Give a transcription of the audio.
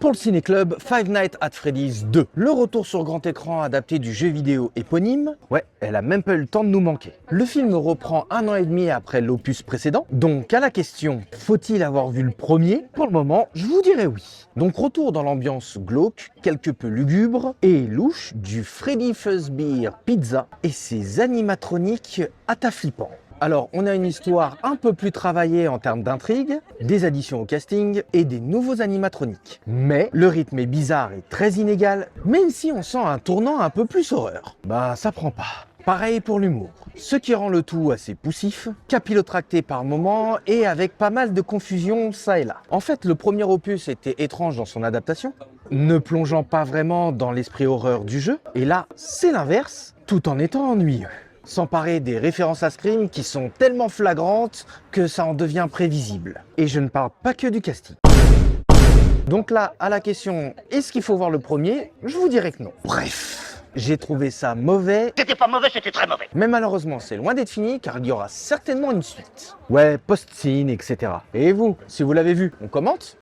Pour le Ciné-Club, Five Nights at Freddy's 2. Le retour sur grand écran adapté du jeu vidéo éponyme. Ouais, elle a même pas eu le temps de nous manquer. Le film reprend 1 an et demi après l'opus précédent. Donc à la question, faut-il avoir vu le premier? Pour le moment, je vous dirais oui. Donc retour dans l'ambiance glauque, quelque peu lugubre et louche du Freddy Fazbear Pizza et ses animatroniques à ta flippant. Alors, on a une histoire un peu plus travaillée en termes d'intrigue, des additions au casting et des nouveaux animatroniques. Mais le rythme est bizarre et très inégal, même si on sent un tournant un peu plus horreur. Bah, ça prend pas. Pareil pour l'humour, ce qui rend le tout assez poussif, capillotracté par moments et avec pas mal de confusion ça et là. En fait, le premier opus était étrange dans son adaptation, ne plongeant pas vraiment dans l'esprit horreur du jeu, et là, c'est l'inverse, tout en étant ennuyeux. S'emparer des références à Scream qui sont tellement flagrantes que ça en devient prévisible. Et je ne parle pas que du casting. Donc là, à la question, est-ce qu'il faut voir le premier? Je vous dirais que non. Bref, j'ai trouvé ça mauvais. C'était pas mauvais, c'était très mauvais. Mais malheureusement, c'est loin d'être fini car il y aura certainement une suite. Ouais, post-scene, etc. Et vous, si vous l'avez vu, on commente?